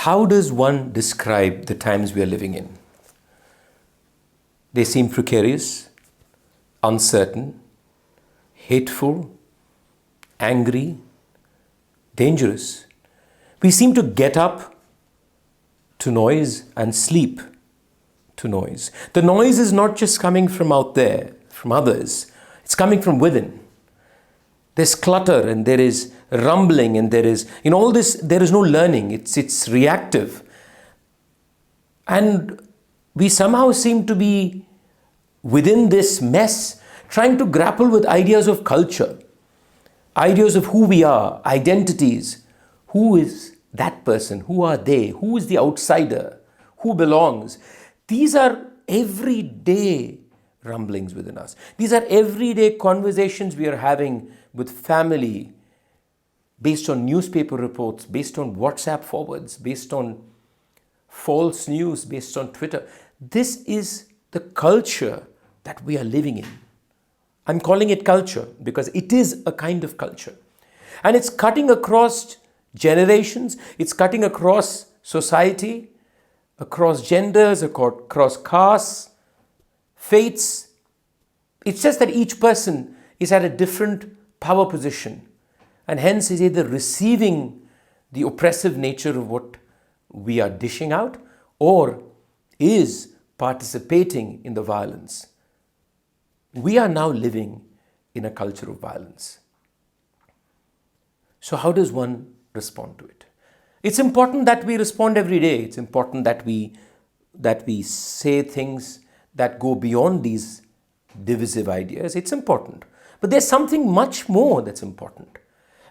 How does one describe the times we are living in? They seem precarious, uncertain, hateful, angry, dangerous. We seem to get up to noise and sleep to noise. The noise is not just coming from out there, from others. It's coming from within. There's clutter and there is rumbling and there is, in all this, there is no learning. It's reactive. And we somehow seem to be within this mess, trying to grapple with ideas of culture, ideas of who we are, identities. Who is that person? Who are they? Who is the outsider? Who belongs? These are everyday rumblings within us. These are everyday conversations we are having with family, based on newspaper reports, based on WhatsApp forwards, based on false news, based on Twitter. This is the culture that we are living in. I'm calling it culture because it is a kind of culture. And it's cutting across generations, it's cutting across society, across genders, across castes, faiths. It's just that each person is at a different power position and hence is either receiving the oppressive nature of what we are dishing out or is participating in the violence. We are now living in a culture of violence. So how does one respond to it? It's important that we respond every day. It's important that we say things that go beyond these divisive ideas. It's important. But there's something much more that's important.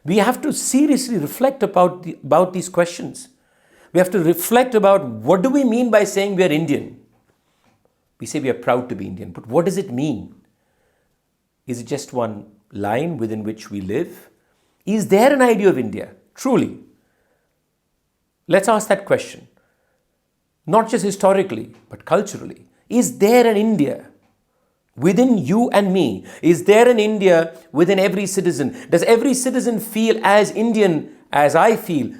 We have to seriously reflect about these questions. We have to reflect about what do we mean by saying we are Indian? We say we are proud to be Indian, but what does it mean? Is it just one line within which we live? Is there an idea of India, truly? Let's ask that question. Not just historically, but culturally. Is there an India within you and me? Is there an India within every citizen? Does every citizen feel as Indian as I feel?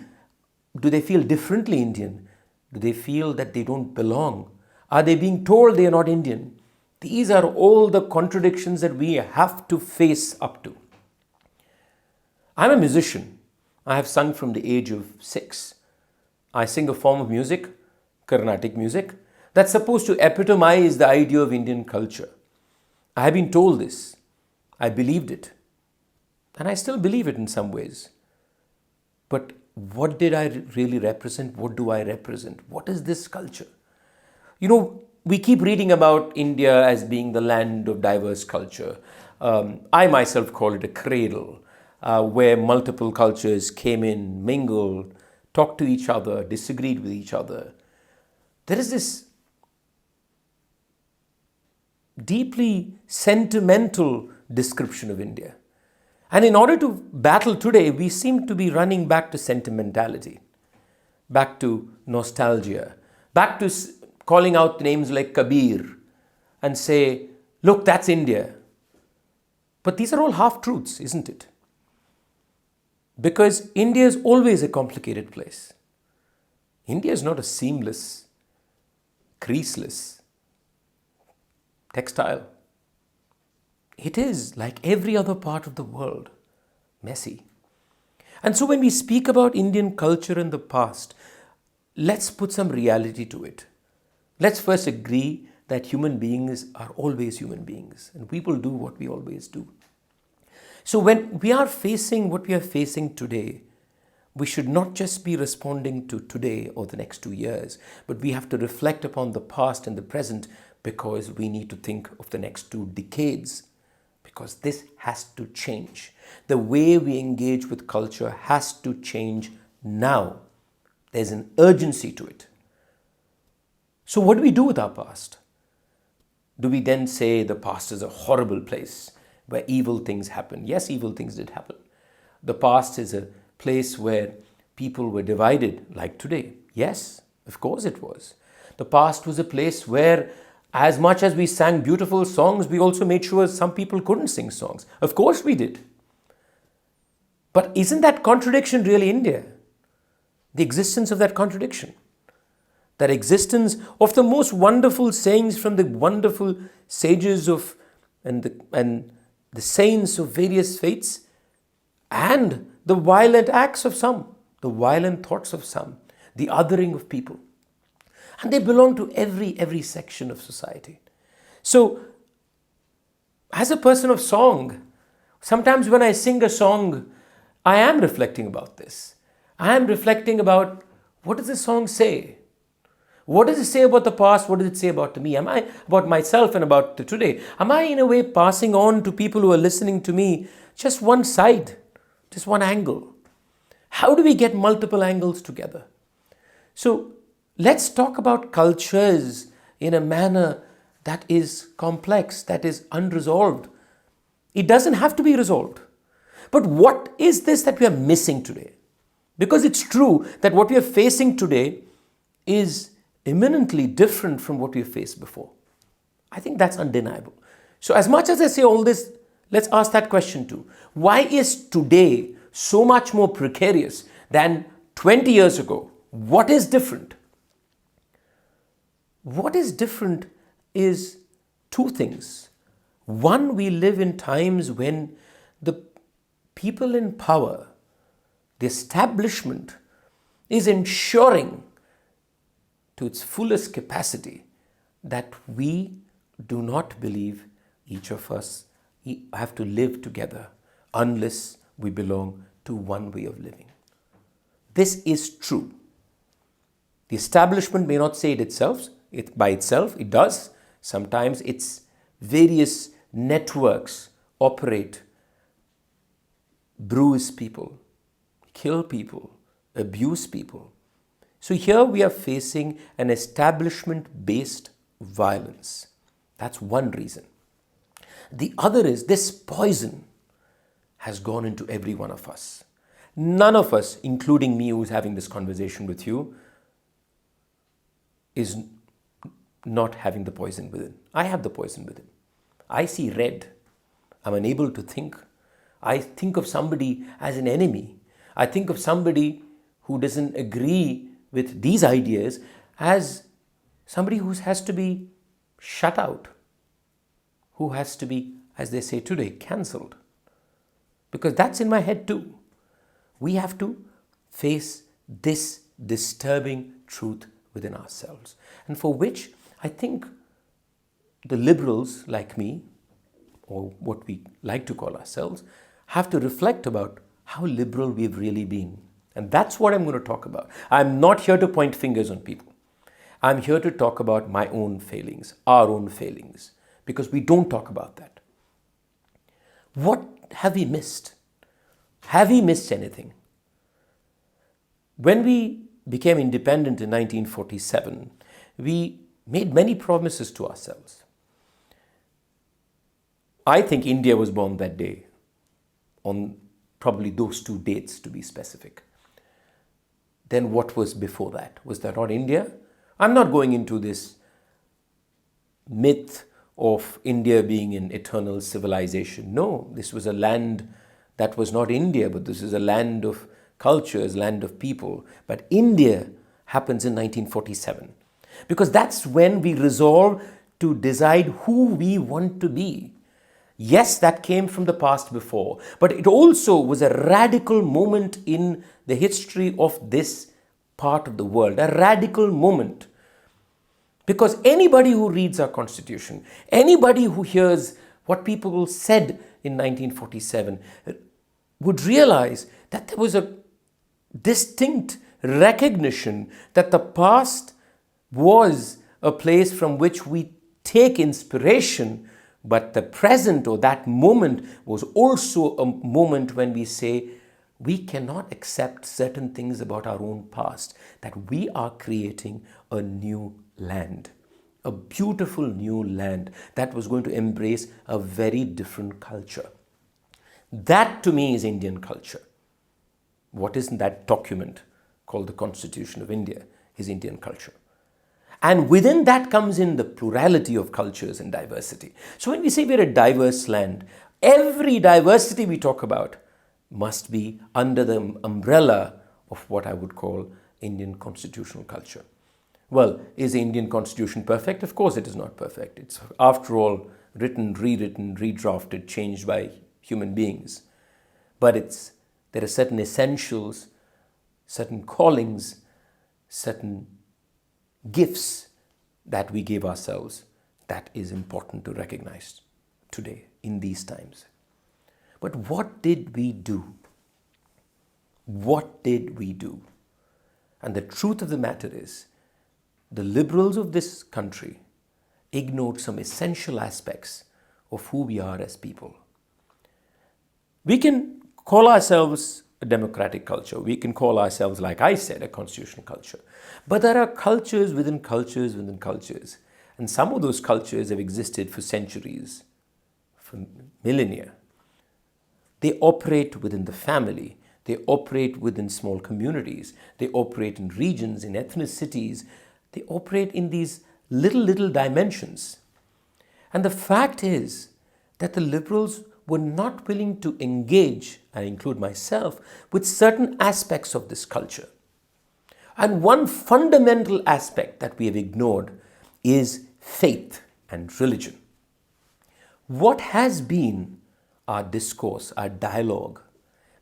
Do they feel differently Indian? Do they feel that they don't belong? Are they being told they are not Indian? These are all the contradictions that we have to face up to. I'm a musician. I have sung from the age of 6. I sing a form of music, Carnatic music, that's supposed to epitomize the idea of Indian culture. I have been told this. I believed it. And I still believe it in some ways. But what did I really represent? What do I represent? What is this culture? You know, we keep reading about India as being the land of diverse culture. I myself call it a cradle, where multiple cultures came in, mingled, talked to each other, disagreed with each other. There is this deeply sentimental description of India. And in order to battle today, we seem to be running back to sentimentality, back to nostalgia, back to calling out names like Khabar and say, look, that's India. But these are all half-truths, isn't it? Because India is always a complicated place. India is not a seamless, creaseless textile. It is, like every other part of the world, messy. And so when we speak about Indian culture in the past, let's put some reality to it. Let's first agree that human beings are always human beings and we will do what we always do. So when we are facing what we are facing today, we should not just be responding to today or the next 2 years, but we have to reflect upon the past and the present because we need to think of the next 2 decades. Because this has to change. The way we engage with culture has to change now. There's an urgency to it. So what do we do with our past? Do we then say the past is a horrible place where evil things happen? Yes, evil things did happen. The past is a place where people were divided, like today. Yes, of course it was. The past was a place where as much as we sang beautiful songs, we also made sure some people couldn't sing songs. Of course we did. But isn't that contradiction really India? the existence of that contradiction, that existence of the most wonderful sayings from the wonderful sages of and the saints of various faiths, and the violent acts of some, the violent thoughts of some, the othering of people. And they belong to every section of society. So, as a person of song, sometimes when I sing a song, I am reflecting about this. I am reflecting about, what does the song say? What does it say about the past? What does it say about me? Am I about myself and about today? Am I in a way passing on to people who are listening to me just one side, just one angle? How do we get multiple angles together? So let's talk about cultures in a manner that is complex, that is unresolved. It doesn't have to be resolved. But what is this that we are missing today? Because it's true that what we are facing today is eminently different from what we have faced before. I think that's undeniable. So as much as I say all this, let's ask that question too. Why is today so much more precarious than 20 years ago? What is different? What is different is two things. One, we live in times when the people in power, the establishment, is ensuring to its fullest capacity that we do not believe each of us have to live together unless we belong to one way of living. This is true. The establishment may not say it itself, by itself, it does. Sometimes its various networks operate, bruise people, kill people, abuse people. So here we are facing an establishment-based violence. That's one reason. The other is this poison has gone into every one of us. None of us, including me who's having this conversation with you, is not having the poison within. I have the poison within. I see red. I'm unable to think. I think of somebody as an enemy. I think of somebody who doesn't agree with these ideas as somebody who has to be shut out, who has to be, as they say today, cancelled. Because that's in my head too. We have to face this disturbing truth within ourselves, and for which I think the liberals like me, or what we like to call ourselves, have to reflect about how liberal we've really been. And that's what I'm going to talk about. I'm not here to point fingers on people. I'm here to talk about my own failings, our own failings, because we don't talk about that. What have we missed? Have we missed anything? When we became independent in 1947, we made many promises to ourselves. I think India was born that day, on probably those two dates to be specific. Then what was before that? Was that not India? I'm not going into this myth of India being an eternal civilization. No, this was a land that was not India, but this is a land of cultures, land of people. But India happens in 1947, because that's when we resolve to decide who we want to be. Yes, that came from the past before, but it also was a radical moment in the history of this part of the world, a radical moment. Because anybody who reads our constitution, anybody who hears what people said in 1947 would realize that there was a distinct recognition that the past was a place from which we take inspiration, but the present, or that moment, was also a moment when we say we cannot accept certain things about our own past, that we are creating a new land, a beautiful new land that was going to embrace a very different culture. That to me is Indian culture. What is in that document called the Constitution of India is Indian culture. And within that comes in the plurality of cultures and diversity. So when we say we're a diverse land, every diversity we talk about must be under the umbrella of what I would call Indian constitutional culture. Well, is the Indian constitution perfect? Of course it is not perfect. It's, after all, written, rewritten, redrafted, changed by human beings. But there are certain essentials, certain callings, certain gifts that we give ourselves that is important to recognize today in these times. But what did we do? What did we do? And the truth of the matter is, the liberals of this country ignored some essential aspects of who we are as people. We can call ourselves a democratic culture. We can call ourselves, like I said, a constitutional culture. But there are cultures within cultures within cultures. And some of those cultures have existed for centuries, for millennia. They operate within the family. They operate within small communities. They operate in regions, in ethnicities. They operate in these little dimensions. And the fact is that the liberals were not willing to engage, I include myself, with certain aspects of this culture. And one fundamental aspect that we have ignored is faith and religion. What has been our discourse, our dialogue,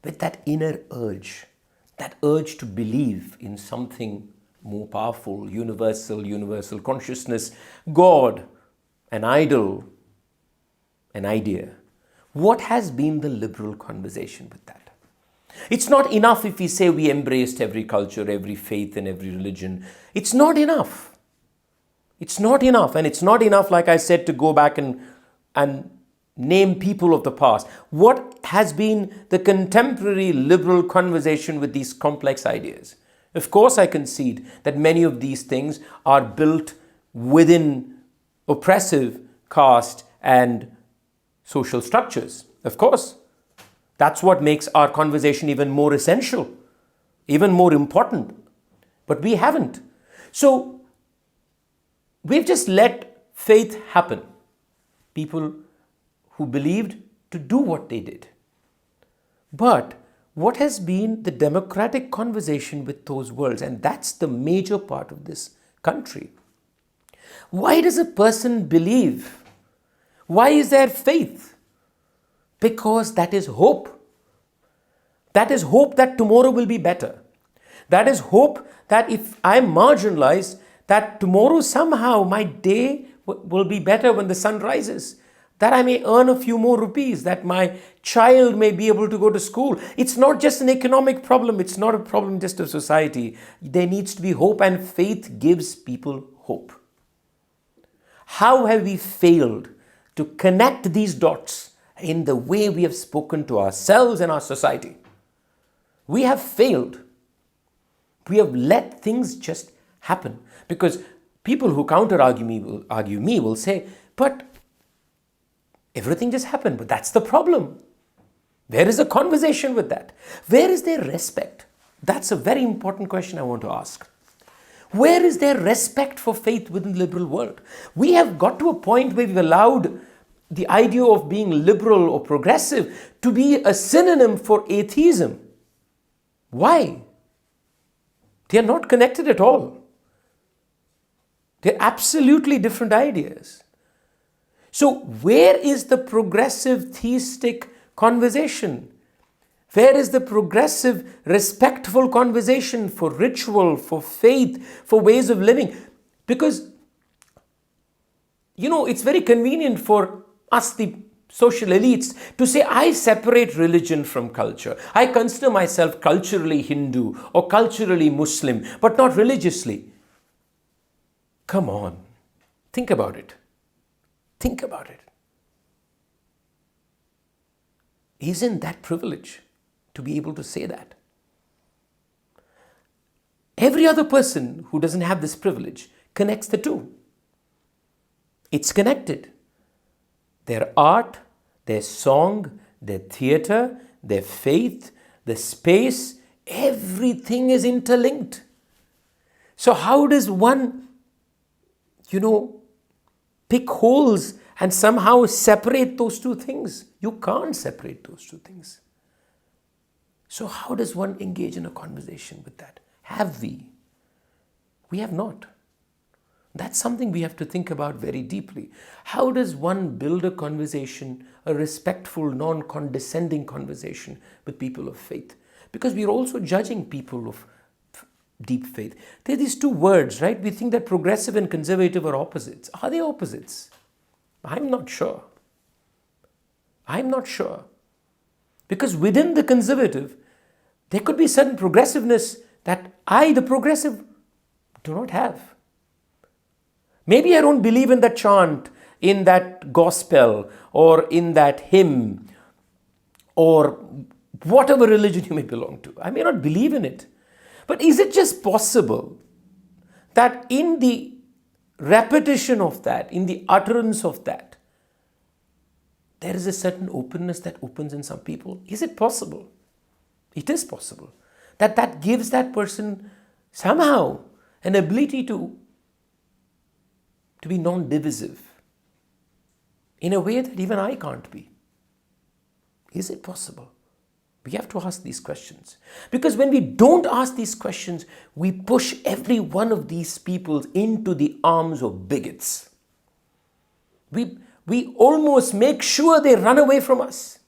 with that inner urge, that urge to believe in something more powerful, universal consciousness, God, an idol, an idea? What has been the liberal conversation with that? It's not enough if we say we embraced every culture, every faith and every religion. It's not enough. It's not enough. And it's not enough, like I said, to go back and name people of the past. What has been the contemporary liberal conversation with these complex ideas? Of course, I concede that many of these things are built within oppressive caste and social structures. Of course, that's what makes our conversation even more essential, even more important. But we haven't. So we've just let faith happen. People who believed to do what they did. But what has been the democratic conversation with those worlds? And that's the major part of this country. Why does a person believe? Why is there faith? Because that is hope. That is hope that tomorrow will be better. That is hope that if I'm marginalized, that tomorrow somehow my day will be better when the sun rises. That I may earn a few more rupees, that my child may be able to go to school. It's not just an economic problem. It's not a problem just of society. There needs to be hope, and faith gives people hope. How have we failed to connect these dots in the way we have spoken to ourselves and our society? We have failed. We have let things just happen. Because people who counter-argue me will say, but everything just happened. But that's the problem. Where is the conversation with that? Where is their respect? That's a very important question I want to ask. Where is their respect for faith within the liberal world? We have got to a point where we've allowed the idea of being liberal or progressive to be a synonym for atheism. Why? They are not connected at all. They're absolutely different ideas. So where is the progressive theistic conversation? Where is the progressive, respectful conversation for ritual, for faith, for ways of living? Because, it's very convenient for us, the social elites, to say, I separate religion from culture. I consider myself culturally Hindu or culturally Muslim, but not religiously. Come on, think about it. Think about it. Isn't that privilege to be able to say that? Every other person who doesn't have this privilege connects the two. It's connected. Their art, their song, their theater, their faith, the space, everything is interlinked. So how does one, pick holes and somehow separate those two things? You can't separate those two things. So how does one engage in a conversation with that? Have we? We have not. That's something we have to think about very deeply. How does one build a conversation, a respectful, non-condescending conversation with people of faith? Because we are also judging people of deep faith. There are these two words, right? We think that progressive and conservative are opposites. Are they opposites? I'm not sure. I'm not sure. Because within the conservative, there could be certain progressiveness that I, the progressive, do not have. Maybe I don't believe in that chant, in that gospel, or in that hymn, or whatever religion you may belong to. I may not believe in it. But is it just possible that in the repetition of that, in the utterance of that, there is a certain openness that opens in some people? Is it possible? It is possible. That gives that person somehow an ability to be non-divisive in a way that even I can't be. Is it possible? We have to ask these questions. Because when we don't ask these questions, we push every one of these people into the arms of bigots. We almost make sure they run away from us.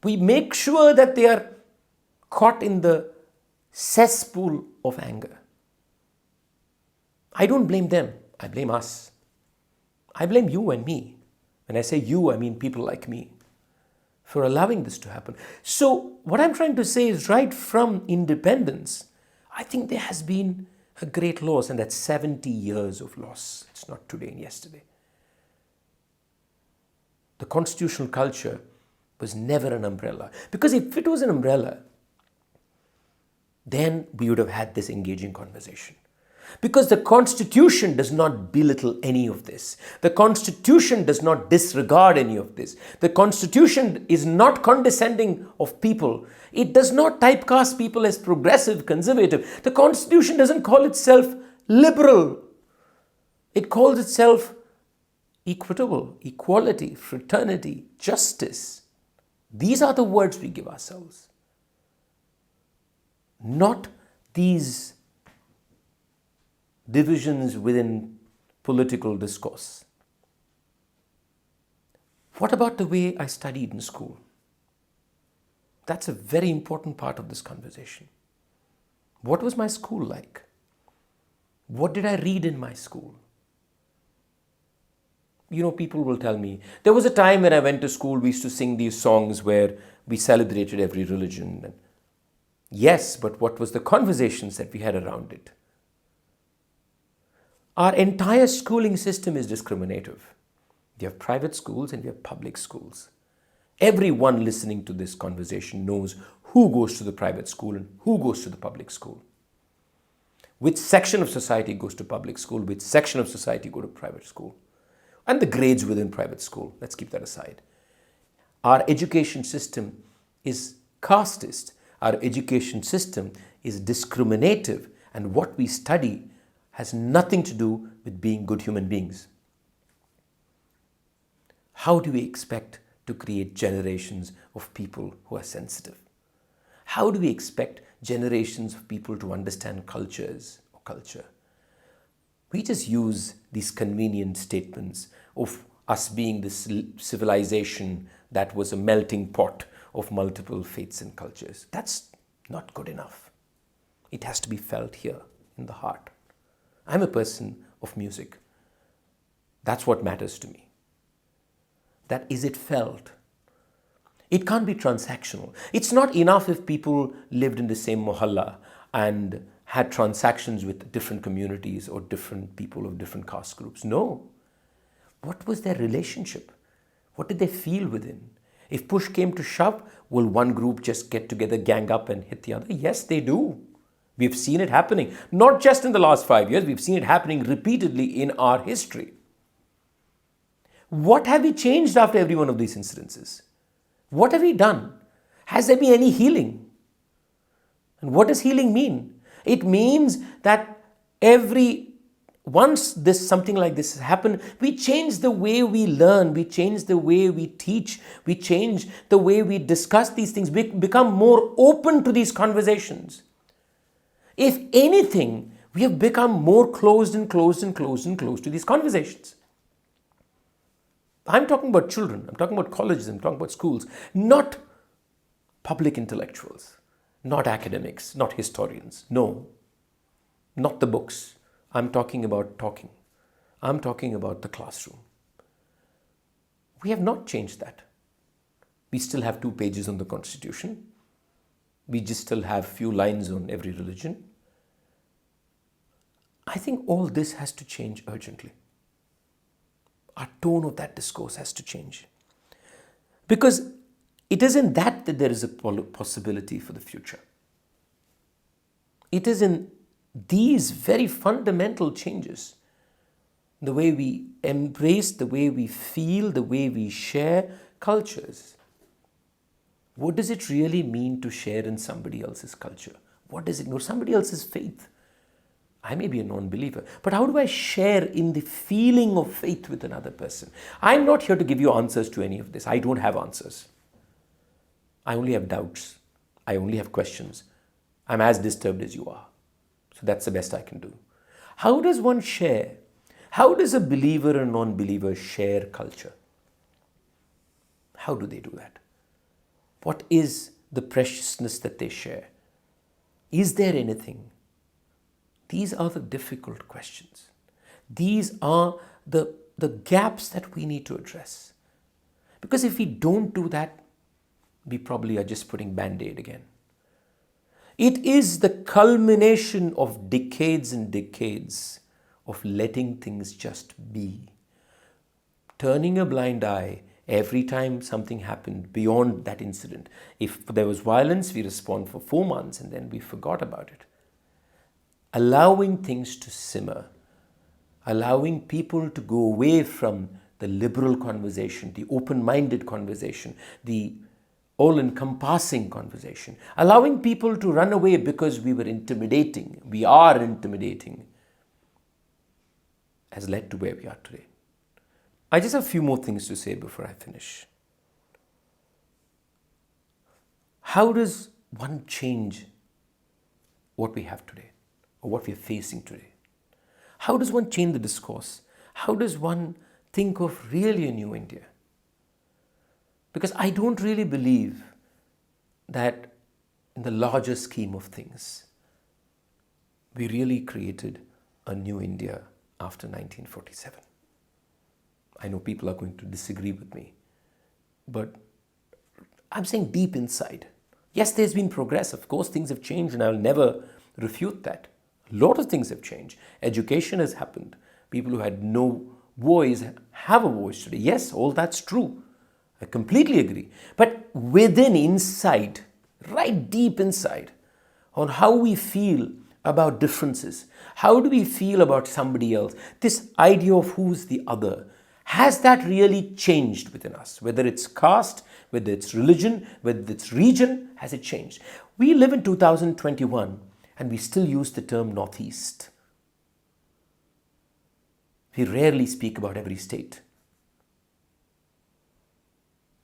We make sure that they are caught in the cesspool of anger. I don't blame them. I blame us. I blame you and me. When I say you, I mean people like me, for allowing this to happen. So what I'm trying to say is, right from independence, I think there has been a great loss, and that's 70 years of loss. It's not today and yesterday. The constitutional culture was never an umbrella. Because if it was an umbrella, then we would have had this engaging conversation. Because the Constitution does not belittle any of this. The Constitution does not disregard any of this. The Constitution is not condescending of people. It does not typecast people as progressive, conservative. The Constitution doesn't call itself liberal. It calls itself equitable, equality, fraternity, justice. These are the words we give ourselves. Not these divisions within political discourse. What about the way I studied in school? That's a very important part of this conversation. What was my school like? What did I read in my school? You know, people will tell me, there was a time when I went to school, we used to sing these songs where we celebrated every religion. Yes, but what was the conversations that we had around it? Our entire schooling system is discriminative. We have private schools and we have public schools. Everyone listening to this conversation knows who goes to the private school and who goes to the public school. Which section of society goes to public school, which section of society go to private school. And the grades within private school, let's keep that aside. Our education system is casteist. Our education system is discriminative, and what we study has nothing to do with being good human beings. How do we expect to create generations of people who are sensitive? How do we expect generations of people to understand cultures or culture? We just use these convenient statements of us being this civilization that was a melting pot of multiple faiths and cultures. That's not good enough. It has to be felt here in the heart. I'm a person of music. That's what matters to me. That is it felt. It can't be transactional. It's not enough if people lived in the same mohalla and had transactions with different communities or different people of different caste groups. No. What was their relationship? What did they feel within? If push came to shove, will one group just get together, gang up and hit the other? Yes, they do. We've seen it happening. Not just in the last 5 years, we've seen it happening repeatedly in our history. What have we changed after every one of these incidences? What have we done? Has there been any healing? And what does healing mean? It means that once something like this has happened, we change the way we learn, we change the way we teach, we change the way we discuss these things, we become more open to these conversations. If anything, we have become more closed and closed and closed and closed to these conversations. I'm talking about children, I'm talking about colleges, I'm talking about schools, not public intellectuals, not academics, not historians. No, not the books. I'm talking about talking. I'm talking about the classroom. We have not changed that. We still have 2 pages on the Constitution. We just still have few lines on every religion. I think all this has to change urgently. Our tone of that discourse has to change. Because it isn't that there is a possibility for the future. It is in these very fundamental changes, the way we embrace, the way we feel, the way we share cultures. What does it really mean to share in somebody else's culture? What does it mean? Or somebody else's faith? I may be a non-believer, but how do I share in the feeling of faith with another person? I'm not here to give you answers to any of this. I don't have answers. I only have doubts. I only have questions. I'm as disturbed as you are. So that's the best I can do. How does one share? How does a believer and non-believer share culture? How do they do that? What is the preciousness that they share? Is there anything? These are the difficult questions. These are the gaps that we need to address. Because if we don't do that, we probably are just putting Band-Aid again. It is the culmination of decades and decades of letting things just be. Turning a blind eye every time something happened beyond that incident. If there was violence, we respond for 4 months and then we forgot about it. Allowing things to simmer, allowing people to go away from the liberal conversation, the open-minded conversation, the all-encompassing conversation, allowing people to run away because we are intimidating, has led to where we are today. I just have a few more things to say before I finish. How does one change what we have today or what we are facing today? How does one change the discourse? How does one think of really a new India? Because I don't really believe that in the larger scheme of things, we really created a new India after 1947. I know people are going to disagree with me, but I'm saying deep inside. Yes, there's been progress. Of course, things have changed and I'll never refute that. A lot of things have changed. Education has happened. People who had no voice have a voice today. Yes, all that's true. I completely agree. But within, inside, right deep inside, on how we feel about differences, how do we feel about somebody else, this idea of who's the other, has that really changed within us? Whether it's caste, whether it's religion, whether it's region, has it changed? We live in 2021 and we still use the term Northeast. We rarely speak about every state.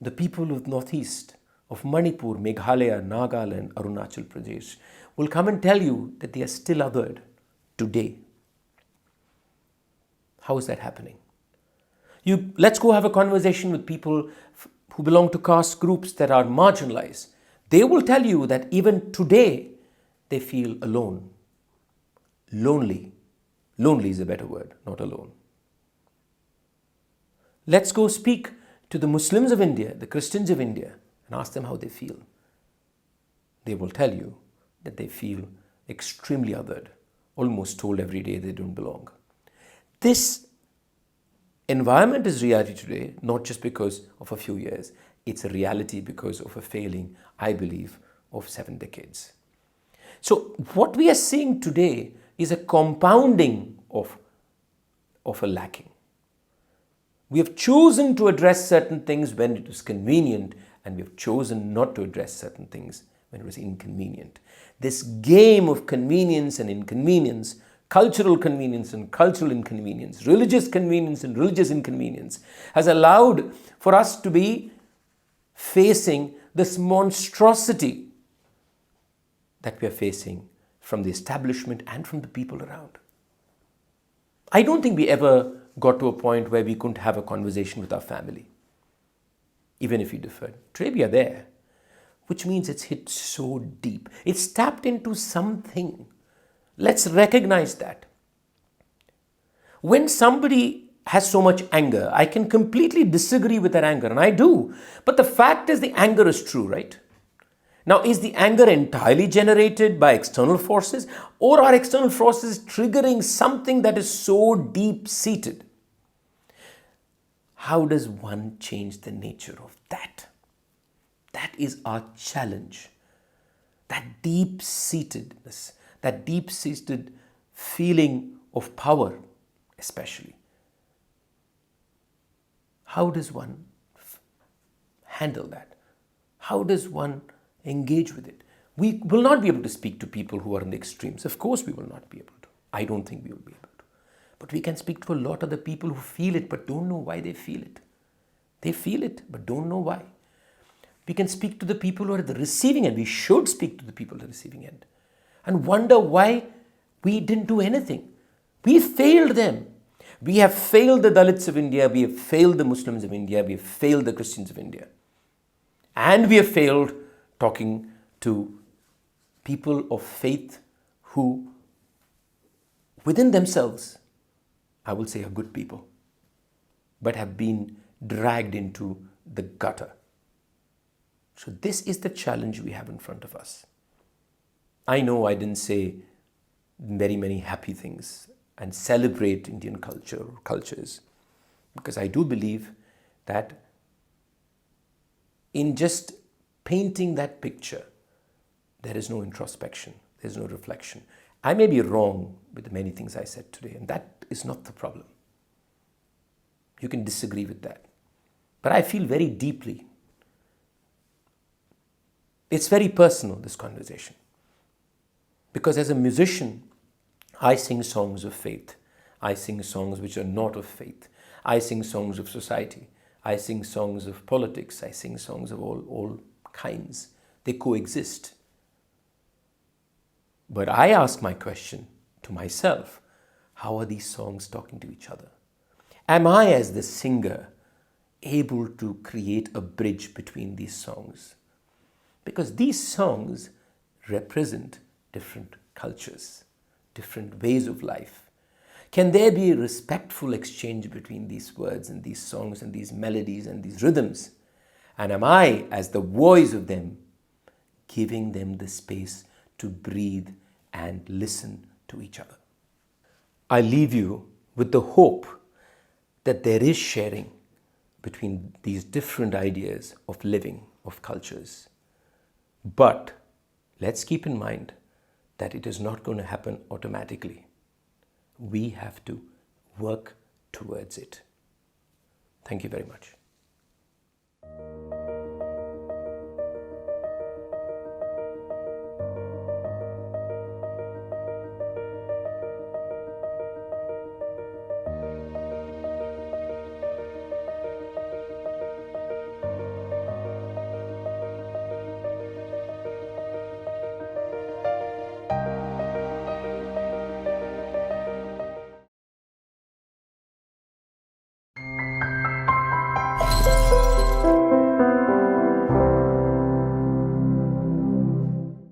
The people of Northeast, of Manipur, Meghalaya, Nagaland, Arunachal Pradesh will come and tell you that they are still othered today. How is that happening? Let's go have a conversation with people who belong to caste groups that are marginalized. They will tell you that even today they feel alone, lonely. Lonely is a better word, not alone. Let's go speak to the Muslims of India, the Christians of India, and ask them how they feel. They will tell you that they feel extremely othered, almost told every day they don't belong. This environment is reality today, not just because of a few years. It's a reality because of a failing, I believe, of 7 decades. So what we are seeing today is a compounding of a lacking. We have chosen to address certain things when it was convenient, and we have chosen not to address certain things when it was inconvenient. This game of convenience and inconvenience, cultural convenience and cultural inconvenience, religious convenience and religious inconvenience, has allowed for us to be facing this monstrosity that we are facing from the establishment and from the people around. I don't think we ever got to a point where we couldn't have a conversation with our family, even if we differed. Today we are there, which means it's hit so deep. It's tapped into something. Let's recognize that. When somebody has so much anger, I can completely disagree with that anger, and I do. But the fact is the anger is true, right? Now, is the anger entirely generated by external forces, or are external forces triggering something that is so deep-seated? How does one change the nature of that? That is our challenge. That deep-seatedness, that deep-seated feeling of power, especially. How does one handle that? How does one engage with it? We will not be able to speak to people who are in the extremes. Of course we will not be able to. I don't think we will be able to. But we can speak to a lot of the people who feel it but don't know why they feel it. They feel it but don't know why. We can speak to the people who are at the receiving end. We should speak to the people at the receiving end and wonder why we didn't do anything. We failed them. We have failed the Dalits of India. We have failed the Muslims of India. We have failed the Christians of India. And we have failed talking to people of faith who, within themselves, I will say are good people, but have been dragged into the gutter. So this is the challenge we have in front of us. I know I didn't say very many happy things and celebrate Indian culture or cultures, because I do believe that in just painting that picture, there is no introspection, there's no reflection. I may be wrong with many things I said today, and that is not the problem. You can disagree with that. But I feel very deeply. It's very personal, this conversation. Because as a musician, I sing songs of faith. I sing songs which are not of faith. I sing songs of society. I sing songs of politics. I sing songs of all kinds. They coexist. But I ask my question to myself, how are these songs talking to each other? Am I, as the singer, able to create a bridge between these songs? Because these songs represent different cultures, different ways of life. Can there be a respectful exchange between these words and these songs and these melodies and these rhythms? And am I, as the voice of them, giving them the space to breathe and listen to each other? I leave you with the hope that there is sharing between these different ideas of living, of cultures. But let's keep in mind that it is not going to happen automatically. We have to work towards it. Thank you very much.